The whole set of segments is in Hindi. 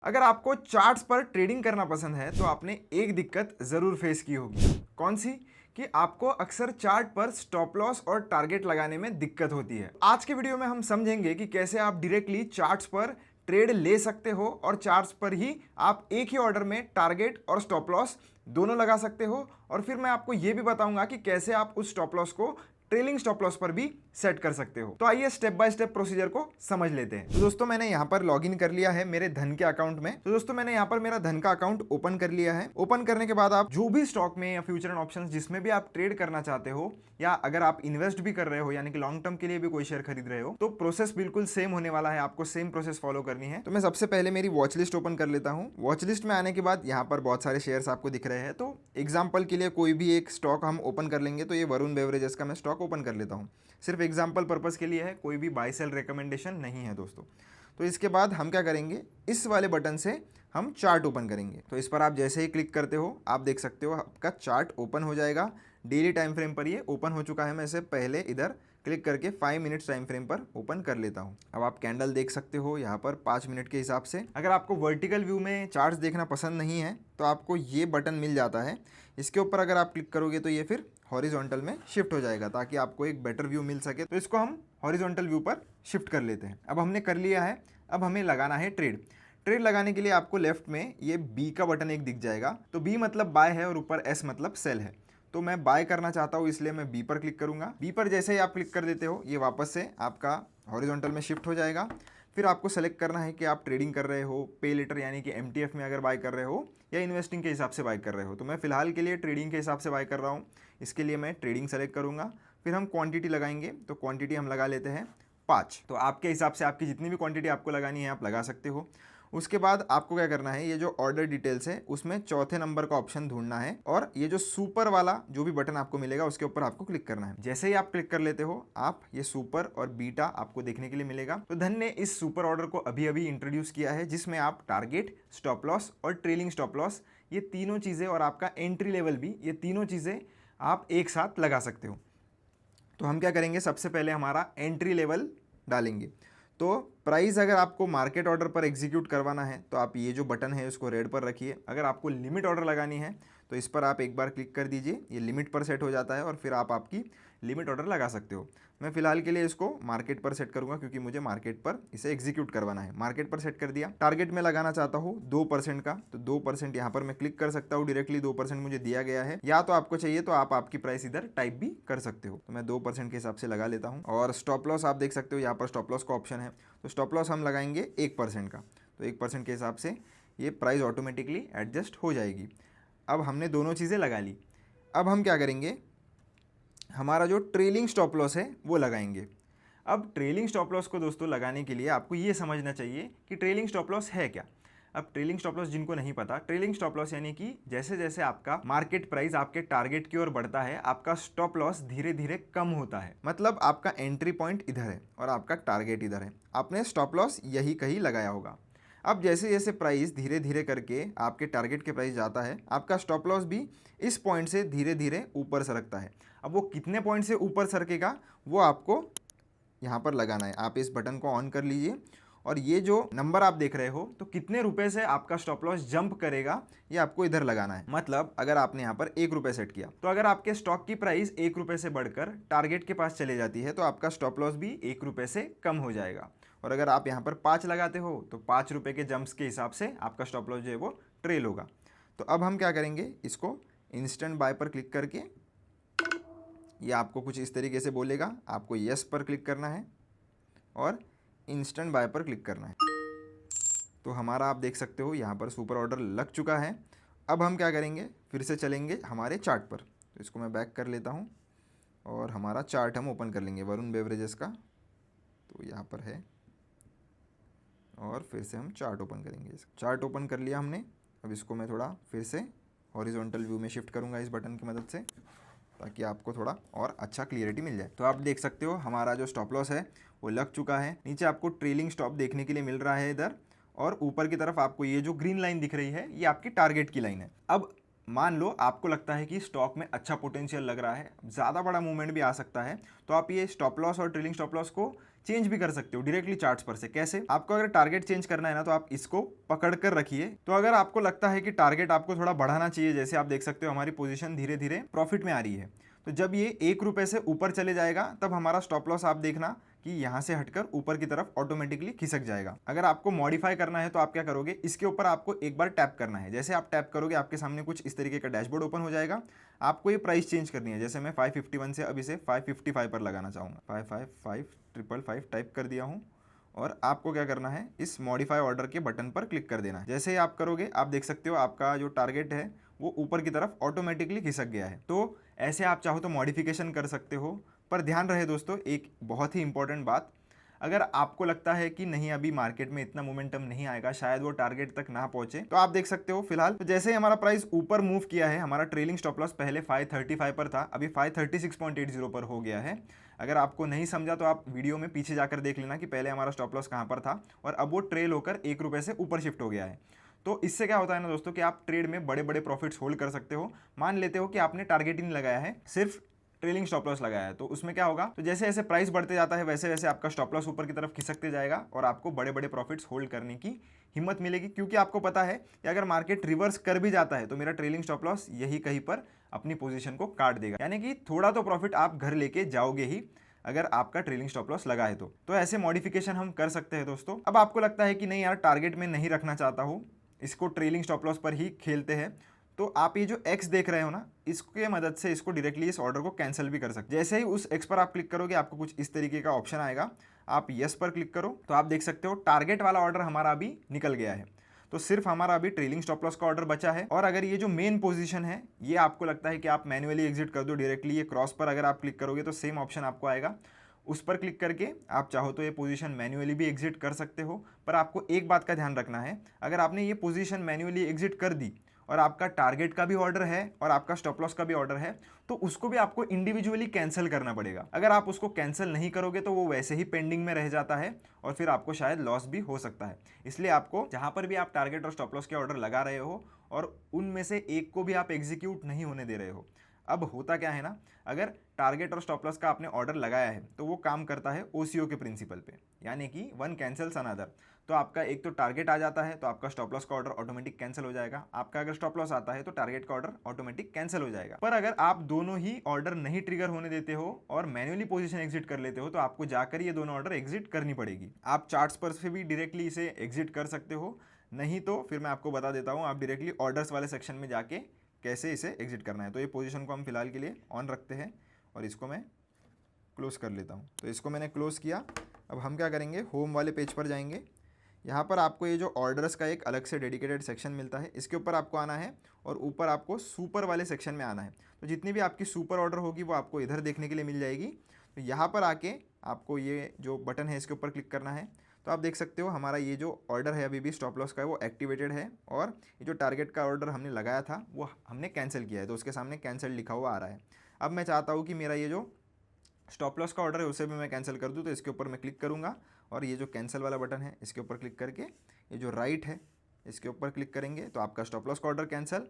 अगर आपको चार्ट्स पर ट्रेडिंग करना पसंद है तो आपने एक दिक्कत जरूर फेस की होगी। कौन सी? कि आपको अक्सर चार्ट पर स्टॉप लॉस और टारगेट लगाने में दिक्कत होती है। आज के वीडियो में हम समझेंगे कि कैसे आप डायरेक्टली चार्ट्स पर ट्रेड ले सकते हो और चार्ट्स पर ही आप एक ही ऑर्डर में टारगेट और स्टॉप लॉस दोनों लगा सकते हो। और फिर मैं आपको यह भी बताऊंगा कि कैसे आप उस स्टॉप लॉस को ट्रेलिंग स्टॉप लॉस पर भी सेट कर सकते हो। तो आइए स्टेप बाय स्टेप प्रोसीजर को समझ लेते हैं। तो दोस्तों मैंने यहाँ पर लॉगिन कर लिया है मेरे धन के अकाउंट में। तो दोस्तों मैंने यहाँ पर मेरा धन का अकाउंट ओपन कर लिया है। ओपन करने के बाद आप जो भी स्टॉक में या फ्यूचर एंड ऑप्शंस जिसमें भी आप ट्रेड करना चाहते हो या अगर आप इन्वेस्ट भी कर रहे हो यानी कि लॉन्ग टर्म के लिए भी कोई शेयर खरीद रहे हो तो प्रोसेस बिल्कुल सेम होने वाला है। आपको सेम प्रोसेस फॉलो करनी है। तो मैं सबसे पहले मेरी वॉच लिस्ट ओपन कर लेता हूँ। वॉच लिस्ट में आने के बाद यहाँ पर बहुत सारे शेयर्स आपको दिख रहे हैं। तो एग्जाम्पल के लिए कोई भी एक स्टॉक हम ओपन कर लेंगे। तो ये वरुण बेवरेजेस का मैं स्टॉक ओपन कर लेता हूँ। सिर्फ एग्जाम्पल पर्पस के लिए है, कोई भी बाय सेल रिकमेंडेशन नहीं है दोस्तों। तो इसके बाद हम क्या करेंगे, इस वाले बटन से हम चार्ट ओपन करेंगे। तो इस पर आप जैसे ही क्लिक करते हो आप देख सकते हो आपका चार्ट ओपन हो जाएगा। डेली टाइम फ्रेम पर ये ओपन हो चुका है। मैं इसे पहले इधर क्लिक करके 5 मिनट्स टाइम फ्रेम पर ओपन कर लेता हूँ। अब आप कैंडल देख सकते हो यहाँ पर 5 मिनट के हिसाब से। अगर आपको वर्टिकल व्यू में चार्ट्स देखना पसंद नहीं है तो आपको ये बटन मिल जाता है। इसके ऊपर अगर आप क्लिक करोगे तो ये फिर हॉरिजॉन्टल में शिफ्ट हो जाएगा ताकि आपको एक बेटर व्यू मिल सके। तो इसको हम हॉरिजॉन्टल व्यू पर शिफ्ट कर लेते हैं। अब हमने कर लिया है। अब हमें लगाना है ट्रेड। ट्रेड लगाने के लिए आपको लेफ्ट में ये बी का बटन एक दिख जाएगा। तो बी मतलब बाय है और ऊपर एस मतलब सेल है। तो मैं बाय करना चाहता हूँ इसलिए मैं बी पर क्लिक करूंगा। बी पर जैसे ही आप क्लिक कर देते हो ये वापस से आपका हॉरिजॉन्टल में शिफ्ट हो जाएगा। फिर आपको सेलेक्ट करना है कि आप ट्रेडिंग कर रहे हो, पे लेटर यानी कि एमटीएफ में अगर बाय कर रहे हो या इन्वेस्टिंग के हिसाब से बाय कर रहे हो। तो मैं फिलहाल के लिए ट्रेडिंग के हिसाब से बाय कर रहा हूँ, इसके लिए मैं ट्रेडिंग सेलेक्ट करूँगा। फिर हम क्वांटिटी लगाएंगे। तो क्वांटिटी हम लगा लेते हैं 5। तो आपके हिसाब से आपकी जितनी भी क्वांटिटी आपको लगानी है आप लगा सकते हो। उसके बाद आपको क्या करना है, ये जो ऑर्डर डिटेल्स है उसमें चौथे नंबर का ऑप्शन ढूंढना है और ये जो सुपर वाला जो भी बटन आपको मिलेगा उसके ऊपर आपको क्लिक करना है। जैसे ही आप क्लिक कर लेते हो आप ये सुपर और बीटा आपको देखने के लिए मिलेगा। तो धन ने इस सुपर ऑर्डर को अभी अभी इंट्रोड्यूस किया है जिसमें आप टारगेट, स्टॉप लॉस और ट्रेलिंग स्टॉप लॉस ये तीनों चीज़ें और आपका एंट्री लेवल भी, ये तीनों चीज़ें आप एक साथ लगा सकते हो। तो हम क्या करेंगे, सबसे पहले हमारा एंट्री लेवल डालेंगे। तो प्राइस अगर आपको मार्केट ऑर्डर पर एग्जीक्यूट करवाना है तो आप ये जो बटन है उसको रेड पर रखिए। अगर आपको लिमिट ऑर्डर लगानी है तो इस पर आप एक बार क्लिक कर दीजिए, ये लिमिट पर सेट हो जाता है और फिर आप आपकी लिमिट ऑर्डर लगा सकते हो। मैं फिलहाल के लिए इसको मार्केट पर सेट करूंगा क्योंकि मुझे मार्केट पर इसे एग्जीक्यूट करवाना है। मार्केट पर सेट कर दिया। टारगेट में लगाना चाहता हूँ 2% का, तो 2% यहाँ पर मैं क्लिक कर सकता हूँ डायरेक्टली। 2% मुझे दिया गया है, या तो आपको चाहिए तो आप आपकी प्राइस इधर टाइप भी कर सकते हो। तो मैं 2% के हिसाब से लगा लेता हूँ। और स्टॉप लॉस आप देख सकते हो, यहाँ पर स्टॉप लॉस का ऑप्शन है। तो स्टॉप लॉस हम लगाएंगे 1% का। तो 1% के हिसाब से ये प्राइस ऑटोमेटिकली एडजस्ट हो जाएगी। अब हमने दोनों चीज़ें लगा ली। अब हम क्या करेंगे, हमारा जो ट्रेलिंग स्टॉप लॉस है वो लगाएंगे। अब ट्रेलिंग स्टॉप लॉस को दोस्तों लगाने के लिए आपको ये समझना चाहिए कि ट्रेलिंग स्टॉप लॉस है क्या। अब ट्रेलिंग स्टॉप लॉस जिनको नहीं पता, ट्रेलिंग स्टॉप लॉस यानी कि जैसे जैसे आपका मार्केट प्राइस आपके टारगेट की ओर बढ़ता है आपका स्टॉप लॉस धीरे धीरे कम होता है। मतलब आपका एंट्री पॉइंट इधर है और आपका टारगेट इधर है, आपने स्टॉप लॉस यही कहीं लगाया होगा। अब जैसे जैसे प्राइस धीरे धीरे करके आपके टारगेट के प्राइस जाता है आपका स्टॉप लॉस भी इस पॉइंट से धीरे धीरे ऊपर सरकता है। अब वो कितने पॉइंट से ऊपर सरकेगा वो आपको यहाँ पर लगाना है। आप इस बटन को ऑन कर लीजिए और ये जो नंबर आप देख रहे हो तो कितने रुपए से आपका स्टॉप लॉस जंप करेगा ये आपको इधर लगाना है। मतलब अगर आपने यहाँ पर 1 रुपये सेट किया तो अगर आपके स्टॉक की प्राइस 1 रुपये से बढ़कर टारगेट के पास चले जाती है तो आपका स्टॉप लॉस भी 1 रुपये से कम हो जाएगा। और अगर आप यहाँ पर 5 लगाते हो तो 5 रुपये के जंप्स के हिसाब से आपका स्टॉप लॉस जो है वो ट्रेल होगा। तो अब हम क्या करेंगे, इसको इंस्टेंट बाय पर क्लिक करके ये आपको कुछ इस तरीके से बोलेगा, आपको यस पर क्लिक करना है और इंस्टेंट बाय पर क्लिक करना है। तो हमारा आप देख सकते हो यहाँ पर सुपर ऑर्डर लग चुका है। अब हम क्या करेंगे, फिर से चलेंगे हमारे चार्ट पर। तो इसको मैं बैक कर लेता हूँ और हमारा चार्ट हम ओपन कर लेंगे वरुण बेवरेजेस का। तो यहाँ पर है और फिर से हम चार्ट ओपन करेंगे। चार्ट ओपन कर लिया हमने। अब इसको मैं थोड़ा फिर से हॉरिजॉन्टल व्यू में शिफ्ट करूँगा इस बटन की मदद से ताकि आपको थोड़ा और अच्छा क्लियरिटी मिल जाए। तो आप देख सकते हो हमारा जो स्टॉप लॉस है वो लग चुका है। नीचे आपको ट्रेलिंग स्टॉप देखने के लिए मिल रहा है इधर, और ऊपर की तरफ आपको ये जो ग्रीन लाइन दिख रही है ये आपकी टारगेट की लाइन है। अब मान लो आपको लगता है कि स्टॉक में अच्छा पोटेंशियल लग रहा है, ज़्यादा बड़ा मूवमेंट भी आ सकता है, तो आप ये स्टॉप लॉस और ट्रेलिंग स्टॉप लॉस को चेंज भी कर सकते हो डायरेक्टली चार्ट्स पर से। कैसे? आपको अगर टारगेट चेंज करना है ना, तो आप इसको पकड़ कर रखिए। तो अगर आपको लगता है कि टारगेट आपको थोड़ा बढ़ाना चाहिए, जैसे आप देख सकते हो हमारी पोजीशन धीरे धीरे प्रॉफिट में आ रही है, तो जब ये 1 रुपये से ऊपर चले जाएगा तब हमारा स्टॉप लॉस आप देखना कि यहाँ से हटकर ऊपर की तरफ ऑटोमेटिकली खिसक जाएगा। अगर आपको मॉडिफाई करना है तो आप क्या करोगे, इसके ऊपर आपको एक बार टैप करना है। जैसे आप टैप करोगे आपके सामने कुछ इस तरीके का डैशबोर्ड ओपन हो जाएगा। आपको ये प्राइस चेंज करनी है। जैसे मैं 551 से अब इसे 555 पर लगाना चाहूँगा। 555555 टाइप कर दिया हूँ और आपको क्या करना है, इस मॉडिफाई ऑर्डर के बटन पर क्लिक कर देना है। जैसे ही आप करोगे आप देख सकते हो आपका जो टारगेट है वो ऊपर की तरफ ऑटोमेटिकली खिसक गया है। तो ऐसे आप चाहो तो मॉडिफिकेशन कर सकते हो, पर ध्यान रहे दोस्तों एक बहुत ही इंपॉर्टेंट बात, अगर आपको लगता है कि नहीं अभी मार्केट में इतना मोमेंटम नहीं आएगा, शायद वो टारगेट तक ना पहुंचे, तो आप देख सकते हो फिलहाल तो जैसे ही हमारा प्राइस ऊपर मूव किया है, हमारा ट्रेलिंग स्टॉप लॉस पहले 535 पर था, अभी 536.80 पर हो गया है। अगर आपको नहीं समझा तो आप वीडियो में पीछे जाकर देख लेना कि पहले हमारा स्टॉप लॉस कहाँ पर था और अब वो ट्रेल होकर 1 रुपये से ऊपर शिफ्ट हो गया है। तो इससे क्या होता है ना दोस्तों कि आप ट्रेड में बड़े बड़े प्रॉफिट्स होल्ड कर सकते हो। मान लेते हो कि आपने टारगेट ही नहीं लगाया है, सिर्फ ट्रेलिंग स्टॉप लॉस लगाया है, तो उसमें क्या होगा, तो जैसे जैसे प्राइस बढ़ते जाता है वैसे वैसे आपका स्टॉप लॉस ऊपर की तरफ खिसकते जाएगा और आपको बड़े बड़े प्रॉफिट्स होल्ड करने की हिम्मत मिलेगी, क्योंकि आपको पता है कि अगर मार्केट रिवर्स कर भी जाता है तो मेरा ट्रेलिंग स्टॉप लॉस यही कहीं पर अपनी पोजीशन को काट देगा। यानी कि थोड़ा तो प्रॉफिट आप घर लेके जाओगे ही अगर आपका ट्रेलिंग स्टॉप लॉस लगा है तो ऐसे मॉडिफिकेशन हम कर सकते हैं दोस्तों। अब आपको लगता है कि नहीं यार टारगेट में नहीं रखना चाहता हूँ, इसको ट्रेलिंग स्टॉप लॉस पर ही खेलते हैं, तो आप ये जो X देख रहे हो ना, इसके मदद से इसको डायरेक्टली इस ऑर्डर को कैंसिल भी कर सकते हैं। जैसे ही उस X पर आप क्लिक करोगे आपको कुछ इस तरीके का ऑप्शन आएगा, आप यस पर क्लिक करो तो आप देख सकते हो टारगेट वाला ऑर्डर हमारा अभी निकल गया है। तो सिर्फ हमारा अभी ट्रेलिंग स्टॉप लॉस का ऑर्डर बचा है। और अगर ये जो मेन पोजीशन है ये आपको लगता है कि आप मैन्युअली एग्जिट कर दो डायरेक्टली, ये क्रॉस पर अगर आप क्लिक करोगे तो सेम ऑप्शन आपको आएगा, उस पर क्लिक करके आप चाहो तो ये पोजीशन मैन्युअली भी एग्जिट कर सकते हो। पर आपको एक बात का ध्यान रखना है, अगर आपने ये पोजीशन मैन्युअली एग्जिट कर दी और आपका टारगेट का भी ऑर्डर है और आपका स्टॉप लॉस का भी ऑर्डर है, तो उसको भी आपको इंडिविजुअली कैंसिल करना पड़ेगा। अगर आप उसको कैंसिल नहीं करोगे तो वो वैसे ही पेंडिंग में रह जाता है और फिर आपको शायद लॉस भी हो सकता है। इसलिए आपको जहां पर भी आप टारगेट और स्टॉप लॉस के ऑर्डर लगा रहे हो और उनमें से एक को भी आप एग्जीक्यूट नहीं होने दे रहे हो। अब होता क्या है ना, अगर टारगेट और स्टॉप लॉस का आपने ऑर्डर लगाया है तो वो काम करता है ओसीओ के प्रिंसिपल पे, यानी कि वन कैंसल्स अनदर। तो आपका एक तो टारगेट आ जाता है तो आपका स्टॉप लॉस का ऑर्डर ऑटोमेटिक कैंसिल हो जाएगा, आपका अगर स्टॉप लॉस आता है तो टारगेट का ऑर्डर ऑटोमेटिक कैंसिल हो जाएगा। पर अगर आप दोनों ही ऑर्डर नहीं ट्रिगर होने देते हो और मैन्युअली पोजीशन एग्जिट कर लेते हो तो आपको जाकर ये दोनों ऑर्डर एग्जिट करनी पड़ेगी। आप चार्ट्स पर से भी डायरेक्टली इसे एग्जिट कर सकते हो, नहीं तो फिर मैं आपको बता देता हूँ, आप डायरेक्टली ऑर्डर्स वाले सेक्शन में जाके कैसे इसे एग्जिट करना है। तो ये पोजीशन को हम फिलहाल के लिए ऑन रखते हैं और इसको मैं क्लोज कर लेता हूँ। तो इसको मैंने क्लोज किया। अब हम क्या करेंगे, होम वाले पेज पर जाएंगे। यहाँ पर आपको ये जो ऑर्डर्स का एक अलग से डेडिकेटेड सेक्शन मिलता है, इसके ऊपर आपको आना है और ऊपर आपको सुपर वाले सेक्शन में आना है। तो जितनी भी आपकी सुपर ऑर्डर होगी वो आपको इधर देखने के लिए मिल जाएगी। तो यहाँ पर आके आपको ये जो बटन है इसके ऊपर क्लिक करना है। तो आप देख सकते हो हमारा ये जो ऑर्डर है अभी भी स्टॉप लॉस का है वो एक्टिवेटेड है और ये जो टारगेट का ऑर्डर हमने लगाया था वो हमने कैंसिल किया है, तो उसके सामने कैंसिल लिखा हुआ आ रहा है। अब मैं चाहता हूँ कि मेरा ये जो स्टॉप लॉस का ऑर्डर है उसे भी मैं कैंसिल कर दूँ, तो इसके ऊपर मैं क्लिक करूँगा और ये जो कैंसिल वाला बटन है इसके ऊपर क्लिक करके ये जो राइट है इसके ऊपर क्लिक करेंगे तो आपका स्टॉप लॉस का ऑर्डर कैंसिल।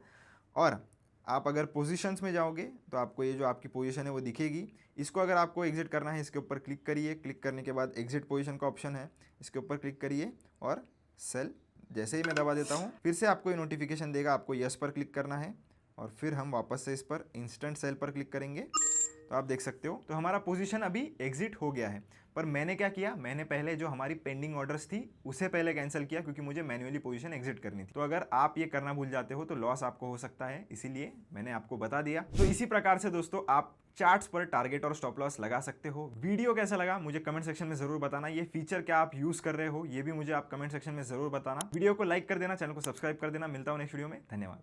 और आप अगर पोजीशंस में जाओगे तो आपको ये जो आपकी पोजीशन है वो दिखेगी। इसको अगर आपको एग्जिट करना है इसके ऊपर क्लिक करिए, क्लिक करने के बाद एग्जिट पोजीशन का ऑप्शन है इसके ऊपर क्लिक करिए और सेल जैसे ही मैं दबा देता हूँ फिर से आपको ये नोटिफिकेशन देगा, आपको यस पर क्लिक करना है और फिर हम वापस से इस पर इंस्टेंट सेल पर क्लिक करेंगे। तो आप देख सकते हो तो हमारा पोजीशन अभी एग्जिट हो गया है। पर मैंने क्या किया, मैंने पहले जो हमारी पेंडिंग ऑर्डर्स थी उसे पहले कैंसिल किया क्योंकि मुझे मैन्युअली पोजीशन एग्जिट करनी थी। तो अगर आप ये करना भूल जाते हो तो लॉस आपको हो सकता है, इसीलिए मैंने आपको बता दिया। तो इसी प्रकार से दोस्तों आप चार्ट्स पर टारगेट और स्टॉप लॉस लगा सकते हो। वीडियो कैसा लगा मुझे कमेंट सेक्शन में जरूर बताना। ये फीचर क्या आप यूज कर रहे हो ये भी मुझे आप कमेंट सेक्शन में जरूर बताना। वीडियो को लाइक कर देना, चैनल को सब्सक्राइब कर देना। मिलता हूं नेक्स्ट वीडियो में, धन्यवाद।